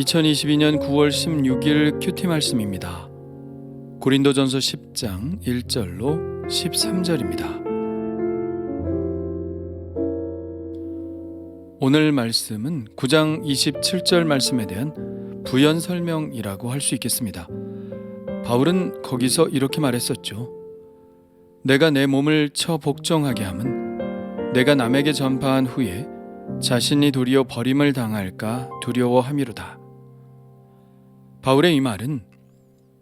2022년 9월 16일 큐티 말씀입니다. 고린도전서 10장 1절로 13절입니다. 오늘 말씀은 9장 27절 말씀에 대한 부연 설명이라고 할 수 있겠습니다. 바울은 거기서 이렇게 말했었죠. 내가 내 몸을 쳐 복종하게 함은 내가 남에게 전파한 후에 자신이 도리어 버림을 당할까 두려워함이로다. 바울의 이 말은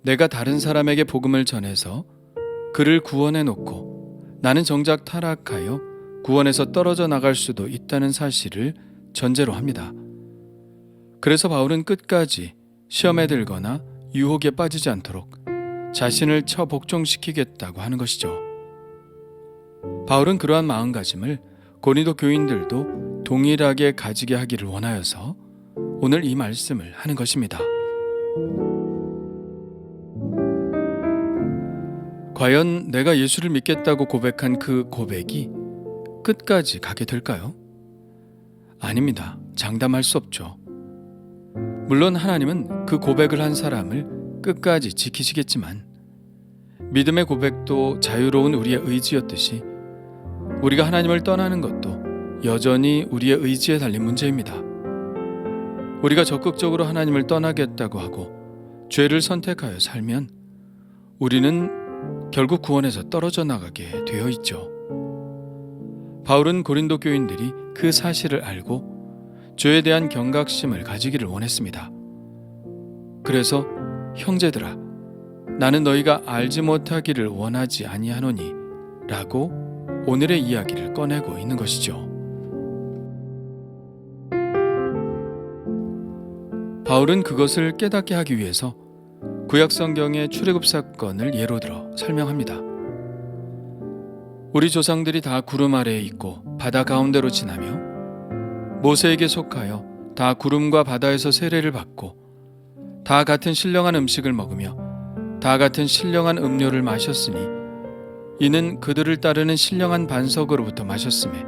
내가 다른 사람에게 복음을 전해서 그를 구원해 놓고 나는 정작 타락하여 구원에서 떨어져 나갈 수도 있다는 사실을 전제로 합니다. 그래서 바울은 끝까지 시험에 들거나 유혹에 빠지지 않도록 자신을 쳐 복종시키겠다고 하는 것이죠. 바울은 그러한 마음가짐을 고린도 교인들도 동일하게 가지게 하기를 원하여서 오늘 이 말씀을 하는 것입니다. 과연 내가 예수를 믿겠다고 고백한 그 고백이 끝까지 가게 될까요? 아닙니다. 장담할 수 없죠. 물론 하나님은 그 고백을 한 사람을 끝까지 지키시겠지만 믿음의 고백도 자유로운 우리의 의지였듯이 우리가 하나님을 떠나는 것도 여전히 우리의 의지에 달린 문제입니다. 우리가 적극적으로 하나님을 떠나겠다고 하고 죄를 선택하여 살면 우리는 결국 구원에서 떨어져 나가게 되어 있죠. 바울은 고린도 교인들이 그 사실을 알고 죄에 대한 경각심을 가지기를 원했습니다. 그래서 형제들아, 나는 너희가 알지 못하기를 원하지 아니하노니 라고 오늘의 이야기를 꺼내고 있는 것이죠. 바울은 그것을 깨닫게 하기 위해서 구약 성경의 출애굽 사건을 예로 들어 설명합니다. 우리 조상들이 다 구름 아래에 있고 바다 가운데로 지나며 모세에게 속하여 다 구름과 바다에서 세례를 받고 다 같은 신령한 음식을 먹으며 다 같은 신령한 음료를 마셨으니 이는 그들을 따르는 신령한 반석으로부터 마셨음에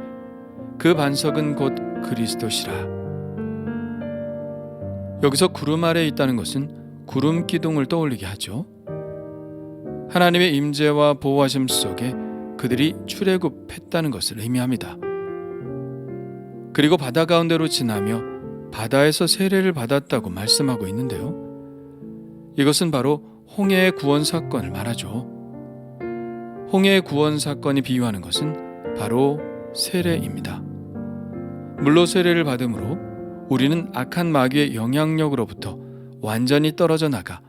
그 반석은 곧 그리스도시라. 여기서 구름 아래에 있다는 것은 구름 기둥을 떠올리게 하죠. 하나님의 임재와 보호하심 속에 그들이 출애굽했다는 것을 의미합니다. 그리고 바다 가운데로 지나며 바다에서 세례를 받았다고 말씀하고 있는데요. 이것은 바로 홍해의 구원 사건을 말하죠. 홍해의 구원 사건이 비유하는 것은 바로 세례입니다. 물로 세례를 받음으로 우리는 악한 마귀의 영향력으로부터 완전히 떨어져 나가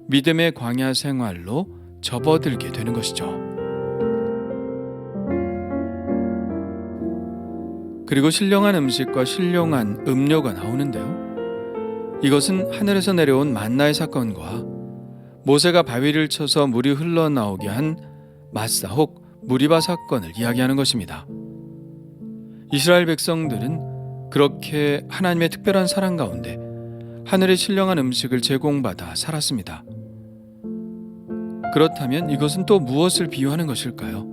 믿음의 광야 생활로 접어들게 되는 것이죠. 그리고 신령한 음식과 신령한 음료가 나오는데요. 이것은 하늘에서 내려온 만나의 사건과 모세가 바위를 쳐서 물이 흘러나오게 한 마사 혹 무리바 사건을 이야기하는 것입니다. 이스라엘 백성들은 그렇게 하나님의 특별한 사랑 가운데 하늘의 신령한 음식을 제공받아 살았습니다. 그렇다면 이것은 또 무엇을 비유하는 것일까요?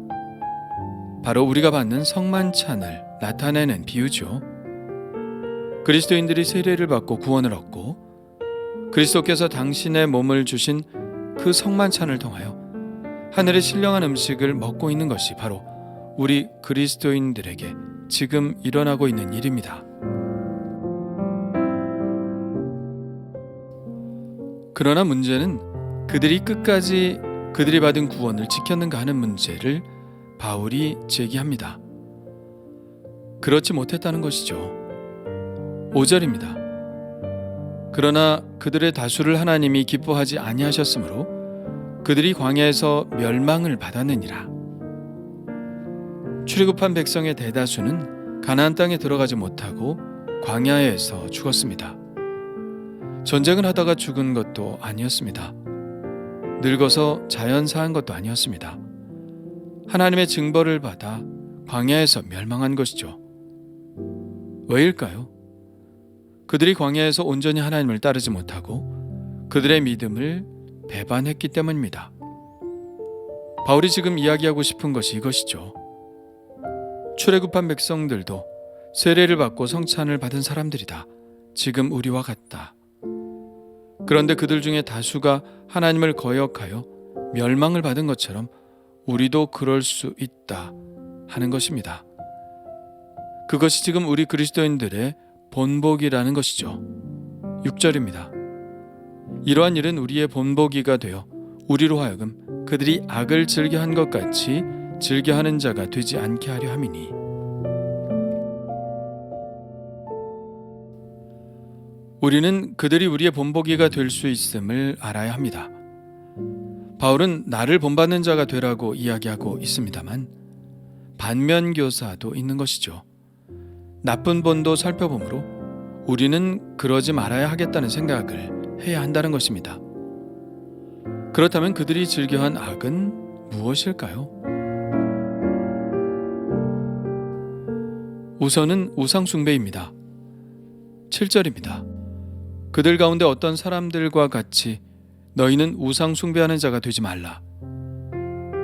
바로 우리가 받는 성만찬을 나타내는 비유죠. 그리스도인들이 세례를 받고 구원을 얻고 그리스도께서 당신의 몸을 주신 그 성만찬을 통하여 하늘의 신령한 음식을 먹고 있는 것이 바로 우리 그리스도인들에게 지금 일어나고 있는 일입니다. 그러나 문제는 그들이 끝까지 그들이 받은 구원을 지켰는가 하는 문제를 바울이 제기합니다. 그렇지 못했다는 것이죠. 5절입니다. 그러나 그들의 다수를 하나님이 기뻐하지 아니하셨으므로 그들이 광야에서 멸망을 받았느니라. 출애굽한 백성의 대다수는 가나안 땅에 들어가지 못하고 광야에서 죽었습니다. 전쟁을 하다가 죽은 것도 아니었습니다. 늙어서 자연사한 것도 아니었습니다. 하나님의 징벌을 받아 광야에서 멸망한 것이죠. 왜일까요? 그들이 광야에서 온전히 하나님을 따르지 못하고 그들의 믿음을 배반했기 때문입니다. 바울이 지금 이야기하고 싶은 것이 이것이죠. 출애굽한 백성들도 세례를 받고 성찬을 받은 사람들이다. 지금 우리와 같다. 그런데 그들 중에 다수가 하나님을 거역하여 멸망을 받은 것처럼 우리도 그럴 수 있다 하는 것입니다. 그것이 지금 우리 그리스도인들의 본보기라는 것이죠. 6절입니다. 이러한 일은 우리의 본보기가 되어 우리로 하여금 그들이 악을 즐겨한 것 같이 즐겨하는 자가 되지 않게 하려 함이니. 우리는 그들이 우리의 본보기가 될 수 있음을 알아야 합니다. 바울은 나를 본받는 자가 되라고 이야기하고 있습니다만 반면교사도 있는 것이죠. 나쁜 본도 살펴보므로 우리는 그러지 말아야 하겠다는 생각을 해야 한다는 것입니다. 그렇다면 그들이 즐겨한 악은 무엇일까요? 우선은 우상숭배입니다. 7절입니다. 그들 가운데 어떤 사람들과 같이 너희는 우상숭배하는 자가 되지 말라.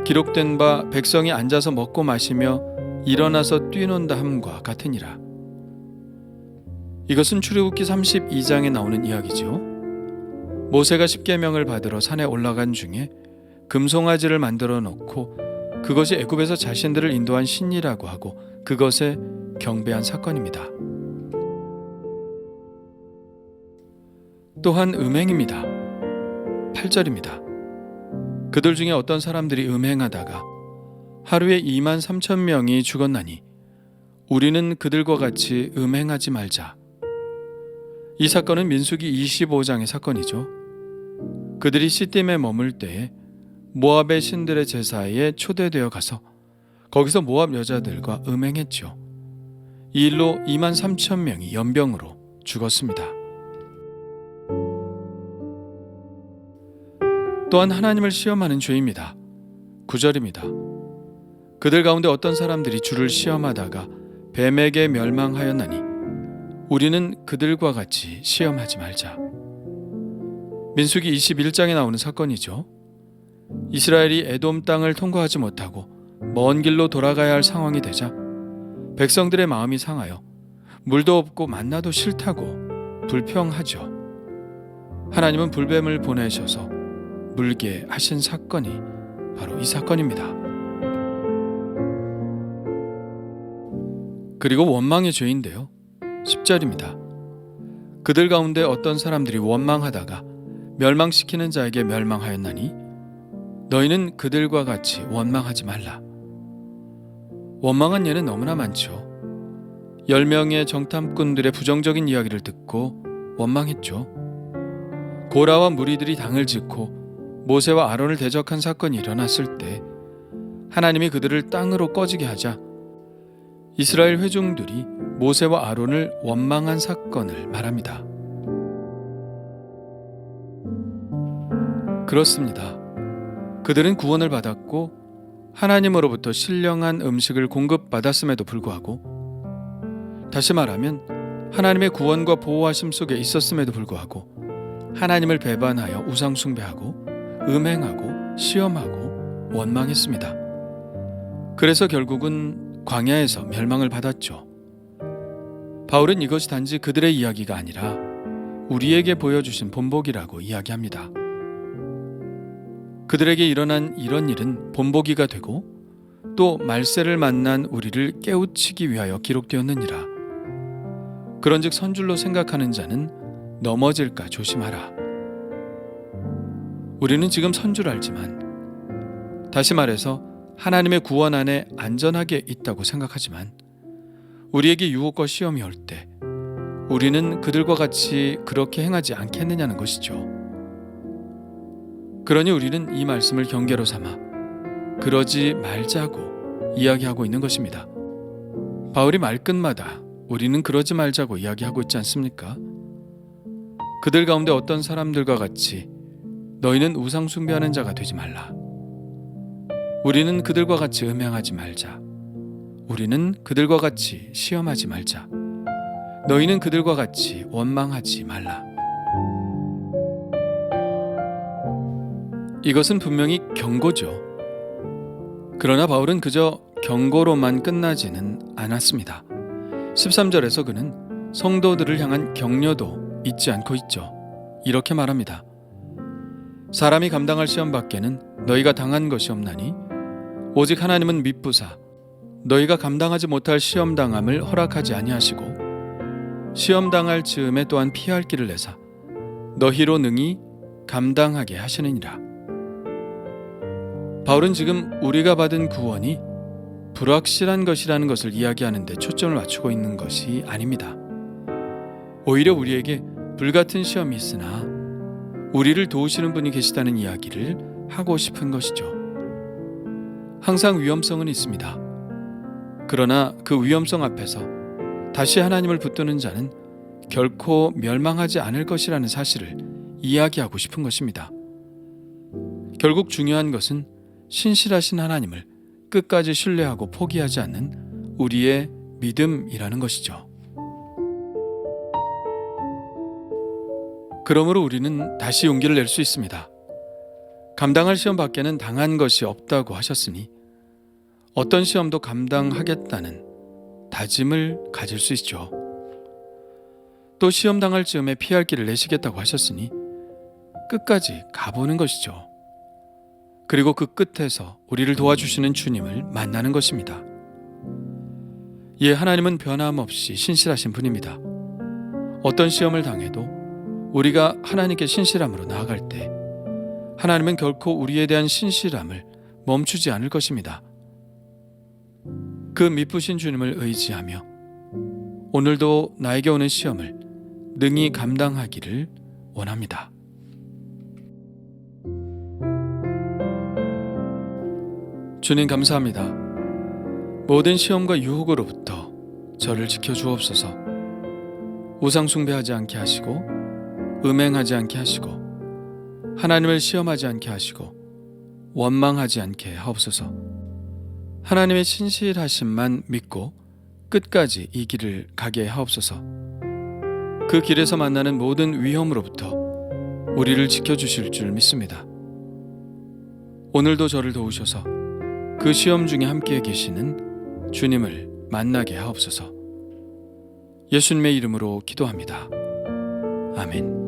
기록된 바 백성이 앉아서 먹고 마시며 일어나서 뛰논다 함과 같으니라. 이것은 출애굽기 32장에 나오는 이야기죠. 모세가 십계명을 받으러 산에 올라간 중에 금송아지를 만들어 놓고 그것이 애굽에서 자신들을 인도한 신이라고 하고 그것에 경배한 사건입니다. 또한 음행입니다. 8절입니다. 그들 중에 어떤 사람들이 음행하다가 하루에 2만 3천 명이 죽었나니 우리는 그들과 같이 음행하지 말자. 이 사건은 민수기 25장의 사건이죠. 그들이 시딤에 머물 때에 모압의 신들의 제사에 초대되어 가서 거기서 모압 여자들과 음행했죠. 이 일로 2만 3천 명이 연병으로 죽었습니다. 또한 하나님을 시험하는 죄입니다. 9절입니다. 그들 가운데 어떤 사람들이 주를 시험하다가 뱀에게 멸망하였나니 우리는 그들과 같이 시험하지 말자. 민수기 21장에 나오는 사건이죠. 이스라엘이 에돔 땅을 통과하지 못하고 먼 길로 돌아가야 할 상황이 되자 백성들의 마음이 상하여 물도 없고 만나도 싫다고 불평하죠. 하나님은 불뱀을 보내셔서 물게 하신 사건이 바로 이 사건입니다. 그리고 원망의 죄인데요. 10절입니다. 그들 가운데 어떤 사람들이 원망하다가 멸망시키는 자에게 멸망하였나니 너희는 그들과 같이 원망하지 말라. 원망한 예는 너무나 많죠. 10명의 정탐꾼들의 부정적인 이야기를 듣고 원망했죠. 고라와 무리들이 당을 짓고 모세와 아론을 대적한 사건이 일어났을 때 하나님이 그들을 땅으로 꺼지게 하자 이스라엘 회중들이 모세와 아론을 원망한 사건을 말합니다. 그렇습니다. 그들은 구원을 받았고 하나님으로부터 신령한 음식을 공급받았음에도 불구하고, 다시 말하면 하나님의 구원과 보호하심 속에 있었음에도 불구하고 하나님을 배반하여 우상숭배하고 음행하고 시험하고 원망했습니다. 그래서 결국은 광야에서 멸망을 받았죠. 바울은 이것이 단지 그들의 이야기가 아니라 우리에게 보여주신 본보기라고 이야기합니다. 그들에게 일어난 이런 일은 본보기가 되고 또 말세를 만난 우리를 깨우치기 위하여 기록되었느니라. 그런즉 선줄로 생각하는 자는 넘어질까 조심하라. 우리는 지금 선줄 알지만, 다시 말해서 하나님의 구원 안에 안전하게 있다고 생각하지만 우리에게 유혹과 시험이 올 때 우리는 그들과 같이 그렇게 행하지 않겠느냐는 것이죠. 그러니 우리는 이 말씀을 경계로 삼아 그러지 말자고 이야기하고 있는 것입니다. 바울이 말끝마다 우리는 그러지 말자고 이야기하고 있지 않습니까? 그들 가운데 어떤 사람들과 같이 너희는 우상 숭배하는 자가 되지 말라. 우리는 그들과 같이 음행하지 말자. 우리는 그들과 같이 시험하지 말자. 너희는 그들과 같이 원망하지 말라. 이것은 분명히 경고죠. 그러나 바울은 그저 경고로만 끝나지는 않았습니다. 13절에서 그는 성도들을 향한 격려도 잊지 않고 있죠. 이렇게 말합니다. 사람이 감당할 시험 밖에는 너희가 당한 것이 없나니 오직 하나님은 미쁘사 너희가 감당하지 못할 시험 당함을 허락하지 아니하시고 시험 당할 즈음에 또한 피할 길을 내사 너희로 능히 감당하게 하시느니라. 바울은 지금 우리가 받은 구원이 불확실한 것이라는 것을 이야기하는 데 초점을 맞추고 있는 것이 아닙니다. 오히려 우리에게 불같은 시험이 있으나 우리를 도우시는 분이 계시다는 이야기를 하고 싶은 것이죠. 항상 위험성은 있습니다. 그러나 그 위험성 앞에서 다시 하나님을 붙드는 자는 결코 멸망하지 않을 것이라는 사실을 이야기하고 싶은 것입니다. 결국 중요한 것은 신실하신 하나님을 끝까지 신뢰하고 포기하지 않는 우리의 믿음이라는 것이죠. 그러므로 우리는 다시 용기를 낼 수 있습니다. 감당할 시험 밖에는 당한 것이 없다고 하셨으니 어떤 시험도 감당하겠다는 다짐을 가질 수 있죠. 또 시험 당할 즈음에 피할 길을 내시겠다고 하셨으니 끝까지 가보는 것이죠. 그리고 그 끝에서 우리를 도와주시는 주님을 만나는 것입니다. 예, 하나님은 변함없이 신실하신 분입니다. 어떤 시험을 당해도 우리가 하나님께 신실함으로 나아갈 때 하나님은 결코 우리에 대한 신실함을 멈추지 않을 것입니다. 그 미쁘신 주님을 의지하며 오늘도 나에게 오는 시험을 능히 감당하기를 원합니다. 주님 감사합니다. 모든 시험과 유혹으로부터 저를 지켜주옵소서. 우상 숭배하지 않게 하시고 음행하지 않게 하시고 하나님을 시험하지 않게 하시고 원망하지 않게 하옵소서. 하나님의 신실하심만 믿고 끝까지 이 길을 가게 하옵소서. 그 길에서 만나는 모든 위험으로부터 우리를 지켜주실 줄 믿습니다. 오늘도 저를 도우셔서 그 시험 중에 함께 계시는 주님을 만나게 하옵소서. 예수님의 이름으로 기도합니다. 아멘.